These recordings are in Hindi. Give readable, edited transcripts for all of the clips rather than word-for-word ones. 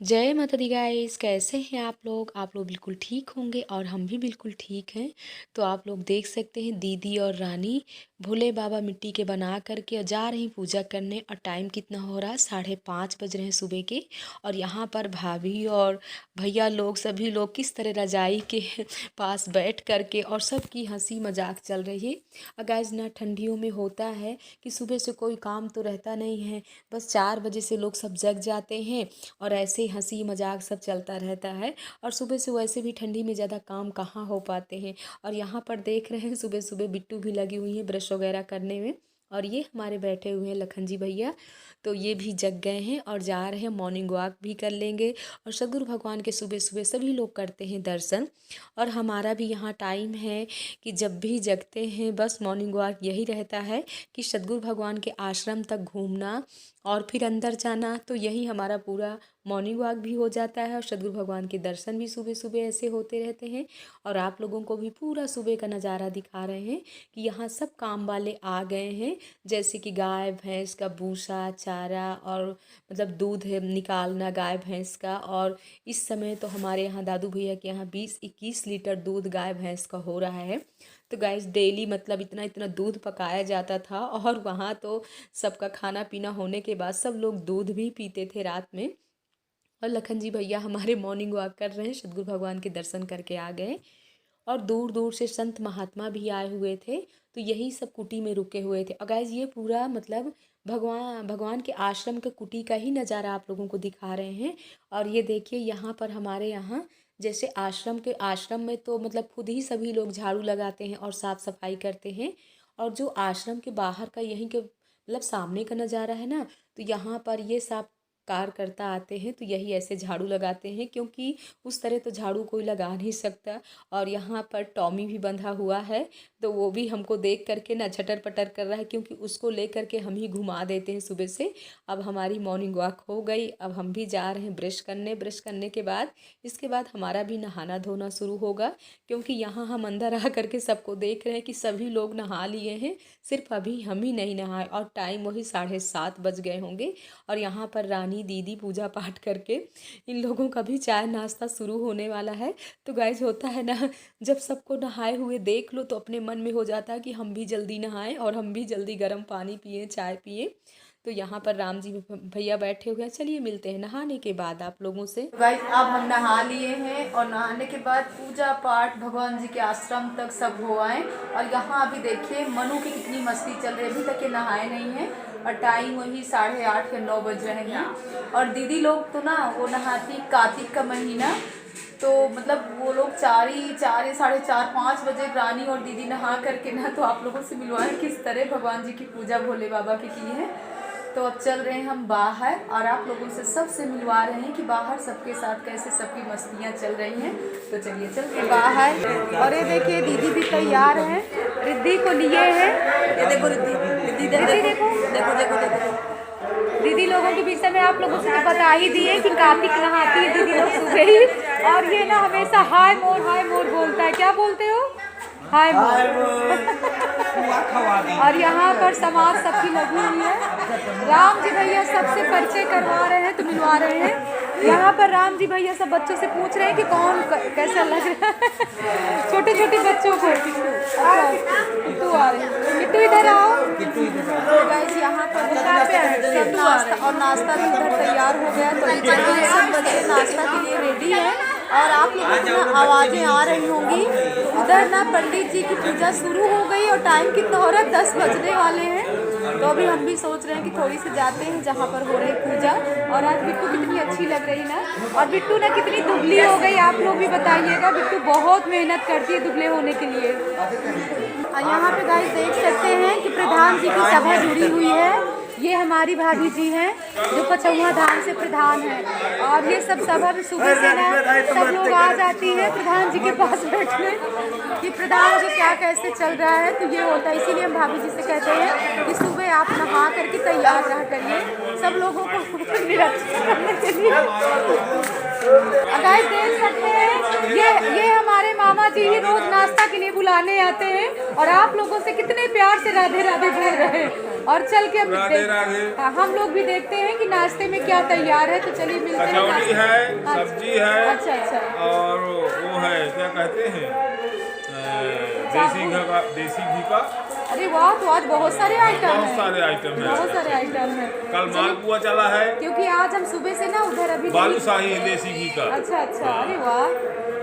जय माता दी गाइस, कैसे हैं आप लोग बिल्कुल ठीक होंगे और हम भी बिल्कुल ठीक हैं। तो आप लोग देख सकते हैं दीदी और रानी भोले बाबा मिट्टी के बना करके और जा रही पूजा करने। और टाइम कितना हो रहा है, 5:30 बज रहे हैं सुबह के। और यहाँ पर भाभी और भैया लोग सभी लोग किस तरह रजाई के पास बैठ करके और सबकी हंसी मजाक चल रही है। और गाइस ना ठंडियों में होता है कि सुबह से कोई काम तो रहता नहीं है, बस 4 बजे से लोग सब जग जाते हैं और ऐसे ही हंसी मजाक सब चलता रहता है। और सुबह से वैसे भी ठंडी में ज़्यादा काम कहाँ हो पाते हैं। और यहाँ पर देख रहे हैं सुबह सुबह बिट्टू भी लगी हुई है ब्रश वगैरह करने में। और ये हमारे बैठे हुए हैं लखन जी भैया, तो ये भी जग गए हैं और जा रहे हैं, मॉर्निंग वॉक भी कर लेंगे। और सदगुरु भगवान के सुबह सुबह सभी लोग करते हैं दर्शन। और हमारा भी यहाँ टाइम है कि जब भी जगते हैं बस मॉर्निंग वॉक यही रहता है कि सदगुरु भगवान के आश्रम तक घूमना और फिर अंदर जाना। तो यही हमारा पूरा मॉर्निंग वॉक भी हो जाता है और सदगुरु भगवान के दर्शन भी सुबह सुबह ऐसे होते रहते हैं। और आप लोगों को भी पूरा सुबह का नज़ारा दिखा रहे हैं कि यहाँ सब काम वाले आ गए हैं, जैसे कि गाय भैंस का भूसा चारा और मतलब दूध है निकालना गाय भैंस का। और इस समय तो हमारे यहाँ दादू भैया के यहाँ 20-21 लीटर दूध गाय भैंस का हो रहा है। तो गाइस डेली मतलब इतना इतना दूध पकाया जाता था। और वहाँ तो सबका खाना पीना होने के बाद सब लोग दूध भी पीते थे रात में। और लखन जी भैया हमारे मॉर्निंग वॉक कर रहे हैं, सदगुरु भगवान के दर्शन करके आ गए। और दूर दूर से संत महात्मा भी आए हुए थे, तो यही सब कुटी में रुके हुए थे। और गाइस ये पूरा मतलब भगवान भगवान के आश्रम के कुटी का ही नज़ारा आप लोगों को दिखा रहे हैं। और ये देखिए यहाँ पर हमारे यहाँ जैसे आश्रम में तो मतलब खुद ही सभी लोग झाड़ू लगाते हैं और साफ़ सफाई करते हैं। और जो आश्रम के बाहर का यहीं के मतलब सामने का नज़ारा है ना, तो यहाँ पर ये साफ कार्यकर्ता आते हैं तो यही ऐसे झाड़ू लगाते हैं, क्योंकि उस तरह तो झाड़ू कोई लगा नहीं सकता। और यहाँ पर टॉमी भी बंधा हुआ है, तो वो भी हमको देख करके ना छटर पटर कर रहा है, क्योंकि उसको ले करके हम ही घुमा देते हैं सुबह से। अब हमारी मॉर्निंग वॉक हो गई, अब हम भी जा रहे हैं ब्रश करने के बाद इसके बाद हमारा भी नहाना धोना शुरू होगा। क्योंकि यहाँ हम अंदर आ करके सबको देख रहे हैं कि सभी लोग नहा लिए हैं, सिर्फ अभी हम ही नहीं नहाए। और टाइम वही 7:30 बज गए होंगे। और यहाँ पर रानी दीदी पूजा पाठ करके इन लोगों का भी चाय नाश्ता शुरू होने वाला है। तो गाइज होता है ना, जब सबको नहाए हुए देख लो तो अपने मन में हो जाता है कि हम भी जल्दी नहाएं और हम भी जल्दी गर्म पानी पिए चाय पिए। तो यहाँ पर राम जी भैया बैठे हुए हैं, चलिए मिलते हैं नहाने के बाद आप लोगों से। गाइस अब हम नहा लिए हैं और नहाने के बाद पूजा पाठ भगवान जी के आश्रम तक सब हो आए। और यहाँ अभी देखिए मनु की कितनी मस्ती चल रही है, अभी तक ये नहाए नहीं है। और टाइम वही 8:30 या 9 बज रहे हैं। और दीदी लोग तो ना वो नहाती कार्तिक का महीना, तो मतलब वो लोग 4 साढ़े 4-5 बजे रानी और दीदी नहा करके ना तो आप लोगों से मिलवाएं किस तरह भगवान जी की पूजा भोले बाबा की है। तो अब चल रहे हैं हम बाहर और आप लोगों से सबसे मिलवा रहे हैं कि बाहर सबके साथ कैसे सबकी मस्तियाँ चल रही हैं। तो चलिए चलते हैं बाहर। और ये देखिए दीदी भी तैयार हैं, रिद्धि को लिए हैं। ये देखो रिद्धि देखो देखो देखो देखो दीदी लोगों के विषय में आप लोगों से बता ही दिए कि कार्तिक नहाती है दीदी लोग सुबह ही। और ये ना हमेशा हाय मोर बोलता है। क्या बोलते हो? हाय मोर। और यहाँ पर समाज सबकी लगी हुई है। राम जी भैया सबसे परिचय करवा रहे हैं तो मिलवा रहे हैं। यहाँ पर राम जी भैया सब बच्चों से पूछ रहे हैं कि कौन कैसा लग रहा है। छोटे छोटे बच्चों को किट्टू आ रहे हैं, किट्टू इधर आओ। गाइस यहाँ पर सब नाश्ता और नाश्ता भी उधर तैयार हो गया, तो सब बच्चे नाश्ता के लिए रेडी है। और आप लोगों को ना आवाज़ें आ रही होंगी, उधर ना पंडित जी की पूजा शुरू हो गई और टाइम कितना हो रहा है, 10 बजने वाले हैं। तो अभी हम भी सोच रहे हैं कि थोड़ी सी जाते हैं जहाँ पर हो रही पूजा। और आज बिट्टू कितनी अच्छी लग रही ना, और बिट्टू ना कितनी दुबली हो गई, आप लोग भी बताइएगा। बिट्टू बहुत मेहनत करती है दुबले होने के लिए। और यहाँ पे गाइस देख सकते हैं कि प्रधान जी की सभा जुड़ी हुई है। ये हमारी भाभी जी हैं जो पचौहा धाम से प्रधान है। और ये सब सभा में सुबह से ना सब लोग आ जाती है प्रधान जी के पास बैठने कि प्रधान जी क्या कैसे चल रहा है। तो ये होता है, इसीलिए हम भाभी जी से कहते हैं कि सुबह आप नहा करके तैयार रहा करिए सब लोगों को निरीक्षण करने के लिए। गाइस देख सकते हैं ये हमारे मामा जी ही रोज नाश्ता के लिए बुलाने आते हैं और आप लोगों से कितने प्यार से राधे राधे बोल रहे हैं। और चल के राधे राधे। हम लोग भी देखते हैं कि नाश्ते में क्या तैयार है, तो चलिए मिलते हैं। कचौड़ी है, सब्जी है। अच्छा अच्छा। और वो है क्या कहते हैं, देसी घी का। अरे वाह, तो आज बहुत सारे आइटम हैं। बहुत सारे आइटम है। बहुत सारे आइटम हैं। कल मालपुआ चला है, क्योंकि आज हम सुबह से ना उधर अभी बालूशाही है देसी घी का। अच्छा अच्छा। अरे वाह,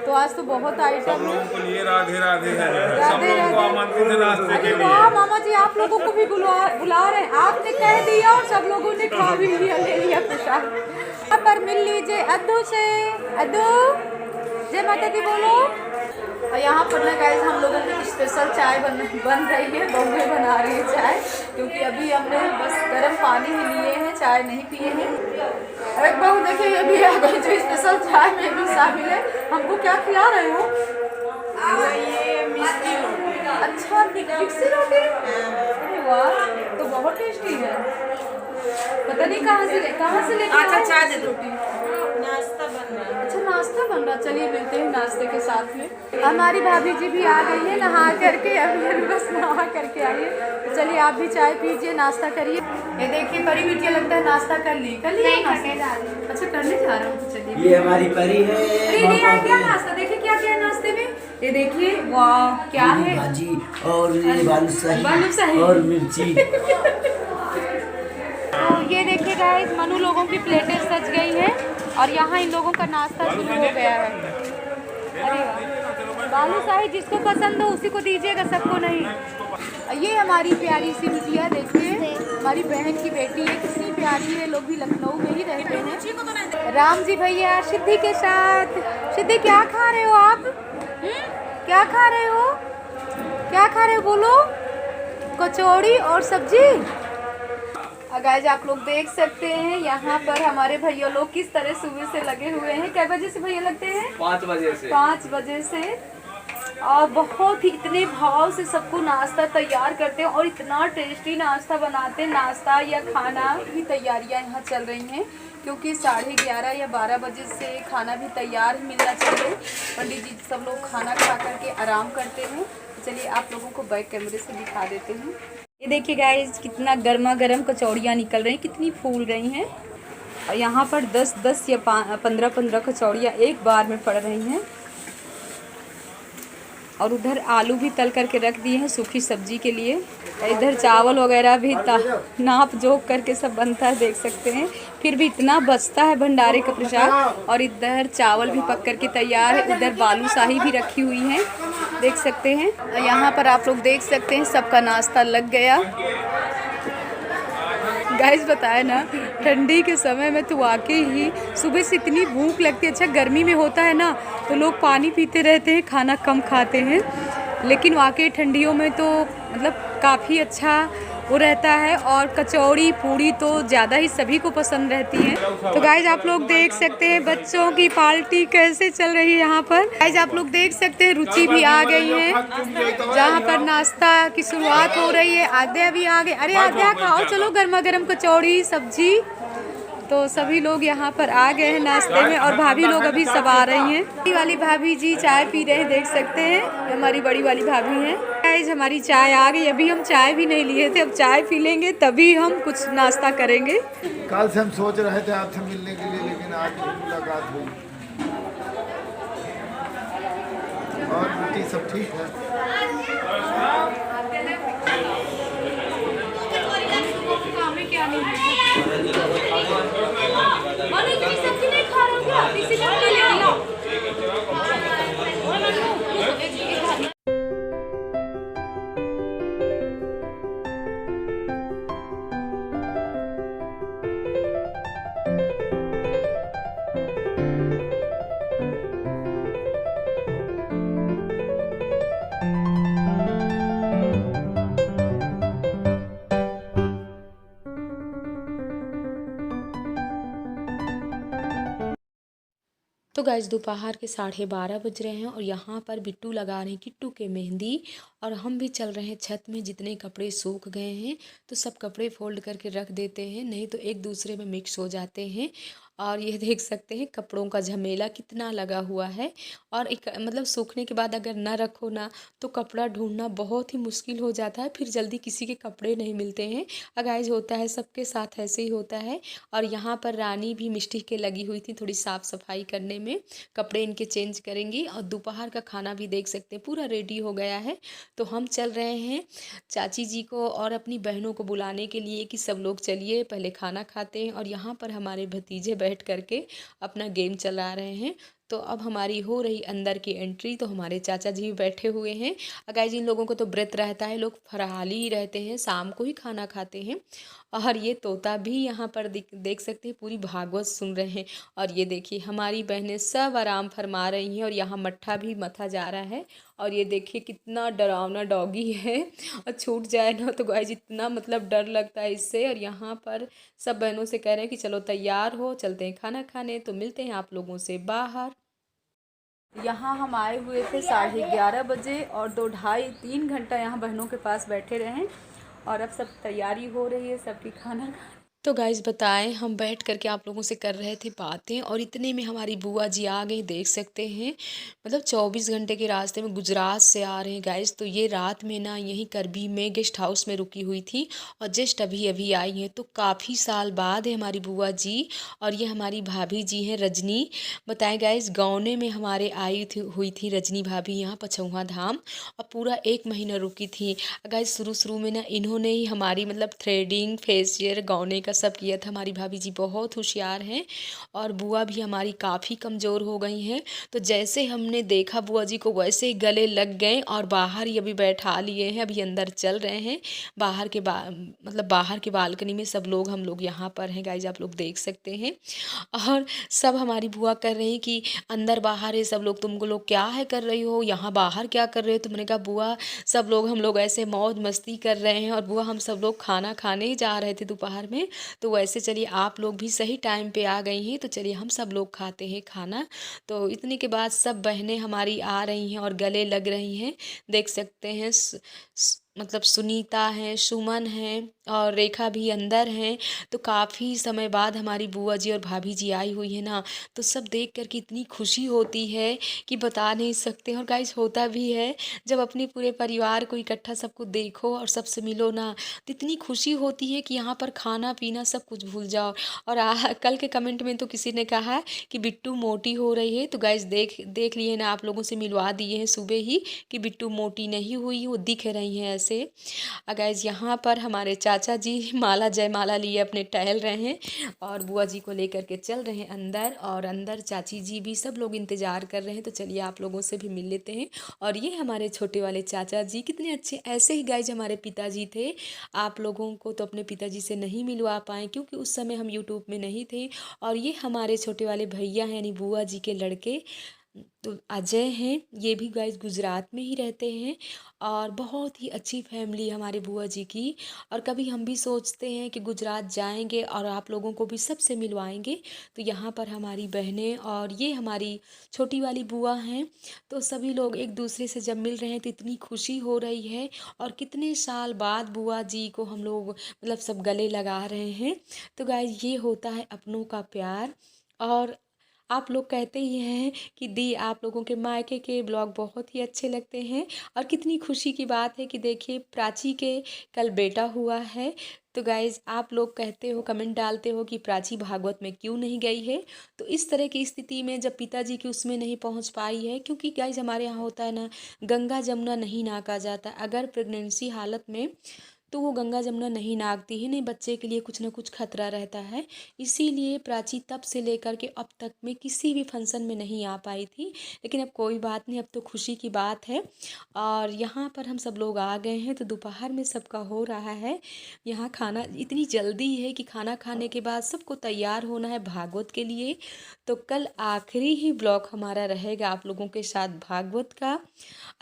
तो आज तो बहुत सब आइटम है। लोगों के लिए राधे राधे है। सब राधे लोगों को राधे। आमंत्रित है नाश्ते के अरे लिए। वाह मामा जी, आप लोगों को भी बुला रहे हैं। आपने कह दिया और सब लोगों ने खा भी लिया, ले लिया प्रसाद। यहाँ पर मिल लीजिए अद्दू से। अद्दू, जय माता दी बोलो। और यहाँ पर ना गाइस हम लोगों की स्पेशल चाय बन रही है। बहुएं बना रही है चाय, क्योंकि अभी हमने बस गर्म पानी ही लिए हैं, चाय नहीं पिए हैं। अरे बहू देखिए, अभी आ गई जो स्पेशल चाय में भी शामिल है। हमको क्या खिला रहे हो? ये मिक्सी रोटी। अच्छा, मिक्सी रोटी। अरे वाह, तो बहुत टेस्टी है। पता नहीं कहाँ से लेके आए चाय दे रोटी। नाश्ता बन रहा है। अच्छा, नाश्ता बन रहा। चलिए मिलते हैं नाश्ते के साथ में। हमारी भाभी जी भी आ गई है नहा करके, अभी बस नहा करके आई है। तो चलिए आप भी चाय पीजिए, नाश्ता करिए। ये देखिए परी बिटिया लगता है नाश्ता कर ली। अच्छा, करने जा रहा हूँ। चलिए, ये हमारी परी है। क्या नाश्ता देखिए, क्या क्या है नाश्ते में। ये देखिए, वाह क्या है। भाजी और ये बालूशाही और मिर्ची। तो ये देखिए गाइस, मनु लोगों की प्लेटें सज गई हैं और यहाँ इन लोगों का नाश्ता शुरू हो गया है। अरे वाह, बालूशाही जिसको पसंद हो उसी को दीजिएगा, सबको नहीं। ये हमारी प्यारी सी बिटिया देखिए, हमारी बहन की बेटी है, कितनी प्यारी है। लोग भी लखनऊ में ही रहते हैं। राम जी भैया सिद्धि के साथ। सिद्धि, क्या खा रहे हो आप? क्या खा रहे हो? क्या खा रहे हो बोलो? कचौड़ी और सब्जी। गाइस आप लोग देख सकते हैं यहाँ पर हमारे भैया लोग किस तरह सुबह से लगे हुए हैं। क्या बजे से भैया लगते हैं? 5 बजे से। 5 बजे से। और बहुत ही इतने भाव से सबको नाश्ता तैयार करते हैं और इतना टेस्टी नाश्ता बनाते हैं। नाश्ता या खाना की तैयारियां यहाँ चल रही हैं, क्योंकि 11:30 या 12 बजे से खाना भी तैयार मिलना चाहिए। पंडित जी सब लोग खाना खा करके आराम करते हैं। चलिए आप लोगों को बैक कैमरे से दिखा देते हैं। ये देखिए गाइस, कितना गर्मा गर्म कचौड़ियाँ निकल रही हैं, कितनी फूल रही हैं। और यहाँ पर 10-10 या 15-15 कचौड़ियाँ एक बार में पड़ रही हैं। और उधर आलू भी तल करके रख दिए हैं सूखी सब्जी के लिए। इधर चावल वगैरह भी नाप जोक करके सब बनता है, देख सकते हैं। फिर भी इतना बचता है भंडारे का प्रसाद। और इधर चावल भी पक करके तैयार है। इधर बालूशाही भी रखी हुई है, देख सकते हैं। यहाँ पर आप लोग देख सकते हैं सबका नाश्ता लग गया। गाइस बताया ना, ठंडी के समय में तो वाकई ही सुबह से इतनी भूख लगती है। अच्छा, गर्मी में होता है ना तो लोग पानी पीते रहते हैं, खाना कम खाते हैं, लेकिन वाकई ठंडियों में तो मतलब काफ़ी अच्छा वो रहता है। और कचौड़ी पूड़ी तो ज़्यादा ही सभी को पसंद रहती है। तो गाइज आप लोग देख सकते हैं बच्चों की पार्टी कैसे चल रही है यहाँ पर। गाइज आप लोग देख सकते हैं रुचि भी आ गई है, जहाँ पर नाश्ता की शुरुआत हो रही है। आद्या भी आ गई। अरे आद्या खाओ, चलो गर्मा गर्म कचौड़ी सब्जी। तो सभी लोग यहाँ पर आ गए हैं नाश्ते में। और भाभी लोग अभी सब आ रही हैं। बड़ी वाली भाभी जी चाय पी रहे हैं, देख सकते हैं। हमारी बड़ी वाली भाभी हैं। गाइस हमारी चाय आ गई। अभी हम चाय भी नहीं लिए थे, अब चाय पी लेंगे तभी हम कुछ नाश्ता करेंगे। कल से हम सोच रहे थे आपसे मिलने के लिए, लेकिन आज मुलाकात हुई। और बेटी सब ठीक है? सब्जी नहीं खा रहे हो क्या? इसी में ले लिया। तो गाइस दोपहर के 12:30 बज रहे हैं और यहाँ पर बिट्टू लगा रहे हैं किट्टू के मेहंदी। और हम भी चल रहे हैं छत में। जितने कपड़े सूख गए हैं तो सब कपड़े फोल्ड करके रख देते हैं, नहीं तो एक दूसरे में मिक्स हो जाते हैं। और ये देख सकते हैं कपड़ों का झमेला कितना लगा हुआ है। और एक मतलब सूखने के बाद अगर ना रखो ना तो कपड़ा ढूंढना बहुत ही मुश्किल हो जाता है, फिर जल्दी किसी के कपड़े नहीं मिलते हैं। गाइस होता है, सबके साथ ऐसे ही होता है। और यहाँ पर रानी भी मिष्टी के लगी हुई थी थोड़ी साफ़ सफाई करने में, कपड़े इनके चेंज करेंगी। और दोपहर का खाना भी देख सकते हैं पूरा रेडी हो गया है। तो हम चल रहे हैं चाची जी को और अपनी बहनों को बुलाने के लिए कि सब लोग चलिए पहले खाना खाते हैं। और यहाँ पर हमारे भतीजे बैठ करके अपना गेम चला रहे हैं। तो अब हमारी हो रही अंदर की एंट्री, तो हमारे चाचा जी भी बैठे हुए हैं। गाइस इन लोगों को तो व्रत रहता है, लोग फराहाली ही रहते हैं, शाम को ही खाना खाते हैं। और ये तोता भी यहाँ पर देख सकते हैं पूरी भागवत सुन रहे हैं। और ये देखिए हमारी बहनें सब आराम फरमा रही हैं और यहाँ मट्ठा भी मथा जा रहा है। और ये देखिए कितना डरावना डॉगी है, और छूट जाए ना तो गाइस इतना मतलब डर लगता है इससे। और यहाँ पर सब बहनों से कह रहे हैं कि चलो तैयार हो, चलते हैं खाना खाने। तो मिलते हैं आप लोगों से बाहर। यहाँ हम आए हुए थे 11:30 बजे और 2 ढाई 3 घंटा यहाँ बहनों के पास बैठे रहे। और अब सब तैयारी हो रही है सबकी खाना तो गाइस बताएं, हम बैठ करके आप लोगों से कर रहे थे बातें और इतने में हमारी बुआ जी आ गई। देख सकते हैं मतलब 24 घंटे के रास्ते में गुजरात से आ रहे हैं गाइस। तो ये रात में ना यहीं करबी में गेस्ट हाउस में रुकी हुई थी और जस्ट अभी अभी आई हैं। तो काफ़ी साल बाद है हमारी बुआ जी। और ये हमारी भाभी जी हैं रजनी। बताएं गाइस गौने में हमारे हुई थी रजनी भाभी यहाँ पछौहा धाम, और पूरा 1 महीना रुकी थी। गाइस शुरू में ना इन्होंने ही हमारी मतलब थ्रेडिंग फेशियल गौने का सब किया था। हमारी भाभी जी बहुत होशियार हैं और बुआ भी हमारी काफ़ी कमज़ोर हो गई हैं। तो जैसे हमने देखा बुआ जी को वैसे ही गले लग गए और बाहर ही अभी बैठा लिए हैं, अभी अंदर चल रहे हैं। बाहर के बालकनी में सब लोग हम लोग यहाँ पर हैं गाइज, आप लोग देख सकते हैं। और सब हमारी बुआ कर रही कि अंदर बाहर है सब लोग, तुमको लोग क्या है कर रही हो, यहाँ बाहर क्या कर रहे हो। तो मैंने कहा बुआ सब लोग हम लोग ऐसे मौज मस्ती कर रहे हैं। और बुआ हम सब लोग खाना खाने ही जा रहे थे दोपहर में। तो वैसे चलिए आप लोग भी सही टाइम पे आ गई हैं, तो चलिए हम सब लोग खाते हैं खाना। तो इतने के बाद सब बहनें हमारी आ रही हैं और गले लग रही हैं। देख सकते हैं मतलब सुनीता हैं, सुमन हैं और रेखा भी अंदर हैं। तो काफ़ी समय बाद हमारी बुआ जी और भाभी जी आई हुई है ना, तो सब देख कर के इतनी खुशी होती है कि बता नहीं सकते। और गाइस होता भी है जब अपने पूरे परिवार को इकट्ठा सबको देखो और सबसे मिलो ना, तो इतनी खुशी होती है कि यहाँ पर खाना पीना सब कुछ भूल जाओ। और कल के कमेंट में तो किसी ने कहा कि बिट्टू मोटी हो रही है, तो गाइस देख लिए ना, आप लोगों से मिलवा दिए हैं सुबह ही कि बिट्टू मोटी नहीं हुई, वो दिख रही हैं ऐसे। गाइस यहाँ पर हमारे चाचा जी माला जयमाला लिए अपने टहल रहे हैं और बुआ जी को लेकर के चल रहे हैं अंदर। और अंदर चाची जी भी सब लोग इंतज़ार कर रहे हैं। तो चलिए आप लोगों से भी मिल लेते हैं। और ये हमारे छोटे वाले चाचा जी कितने अच्छे, ऐसे ही गाइस हमारे पिताजी थे। आप लोगों को तो अपने पिताजी से नहीं मिलवा पाए क्योंकि उस समय हम यूट्यूब में नहीं थे। और ये हमारे छोटे वाले भैया हैं यानी बुआ जी के लड़के, तो अजय हैं, ये भी गाइस गुजरात में ही रहते हैं। और बहुत ही अच्छी फैमिली हमारे बुआ जी की। और कभी हम भी सोचते हैं कि गुजरात जाएंगे और आप लोगों को भी सबसे मिलवाएंगे। तो यहाँ पर हमारी बहनें और ये हमारी छोटी वाली बुआ हैं। तो सभी लोग एक दूसरे से जब मिल रहे हैं तो इतनी खुशी हो रही है। और कितने साल बाद बुआ जी को हम लोग मतलब सब गले लगा रहे हैं। तो गाइस ये होता है अपनों का प्यार। और आप लोग कहते ही हैं कि दी आप लोगों के मायके के ब्लॉग बहुत ही अच्छे लगते हैं। और कितनी खुशी की बात है कि देखिए प्राची के कल बेटा हुआ है। तो गाइज़ आप लोग कहते हो, कमेंट डालते हो कि प्राची भागवत में क्यों नहीं गई है। तो इस तरह की स्थिति में जब पिताजी की उसमें नहीं पहुंच पाई है, क्योंकि गाइज़ हमारे यहाँ होता है ना, गंगा जमुना नहीं नाका जाता। अगर प्रेगनेंसी हालत में तो वो गंगा जमुना नहीं नागती है, नहीं बच्चे के लिए कुछ ना कुछ खतरा रहता है। इसीलिए प्राची तब से लेकर के अब तक में किसी भी फंक्शन में नहीं आ पाई थी। लेकिन अब कोई बात नहीं, अब तो खुशी की बात है। और यहाँ पर हम सब लोग आ गए हैं, तो दोपहर में सबका हो रहा है यहाँ खाना। इतनी जल्दी है कि खाना खाने के बाद सबको तैयार होना है भागवत के लिए। तो कल आखिरी ही ब्लॉग हमारा रहेगा आप लोगों के साथ भागवत का।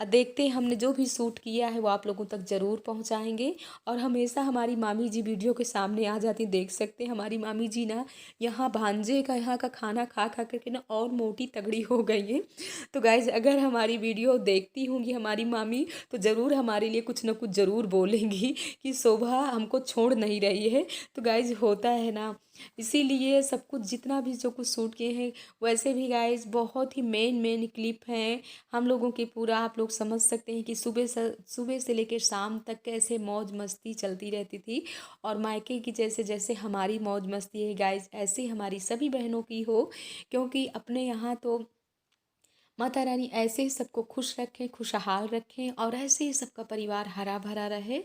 देखते हैं हमने जो भी शूट किया है वो आप लोगों तक ज़रूर पहुँचाएँगे। और हमेशा हमारी मामी जी वीडियो के सामने आ जाती, देख सकते हैं हमारी मामी जी ना यहाँ भांजे का यहाँ का खाना खा खा करके ना और मोटी तगड़ी हो गई है। तो गाइज अगर हमारी वीडियो देखती होंगी हमारी मामी तो ज़रूर हमारे लिए कुछ ना कुछ ज़रूर बोलेंगी कि शोभा हमको छोड़ नहीं रही है। तो गाइज होता है ना, इसीलिए सब कुछ जितना भी जो कुछ शूट किए हैं, वैसे भी गाइज बहुत ही मेन क्लिप हैं हम लोगों के। पूरा आप लोग समझ सकते हैं कि सुबह से लेकर शाम तक कैसे मौज मस्ती चलती रहती थी। और मायके की जैसे जैसे हमारी मौज मस्ती है गाइज, ऐसे हमारी सभी बहनों की हो, क्योंकि अपने यहाँ तो माता रानी ऐसे ही सबको खुश रखें, खुशहाल रखें और ऐसे ही सबका परिवार हरा भरा रहे।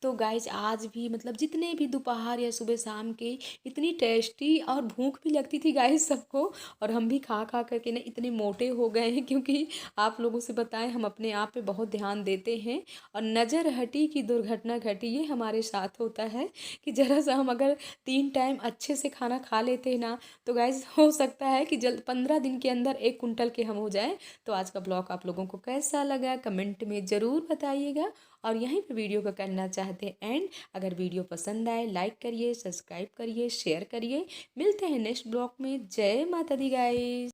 तो गाइज आज भी मतलब जितने भी दोपहर या सुबह शाम के इतनी टेस्टी और भूख भी लगती थी गाइज सबको, और हम भी खा खा करके ना इतने मोटे हो गए हैं, क्योंकि आप लोगों से बताएं हम अपने आप पे बहुत ध्यान देते हैं। और नज़र हटी कि दुर्घटना घटी, ये हमारे साथ होता है कि ज़रा सा हम अगर 3 टाइम अच्छे से खाना खा लेते हैं ना तो गाइज हो सकता है कि जल्द 15 दिन के अंदर 1 कुंटल के हम हो जाएं। तो आज का ब्लॉग आप लोगों को कैसा लगा कमेंट में ज़रूर बताइएगा, और यहीं पे वीडियो को करना चाहते हैं एंड। अगर वीडियो पसंद आए लाइक करिए, सब्सक्राइब करिए, शेयर करिए। मिलते हैं नेक्स्ट ब्लॉग में। जय माता दी guys.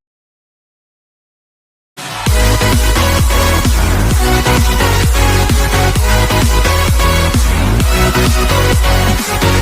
We'll be right back.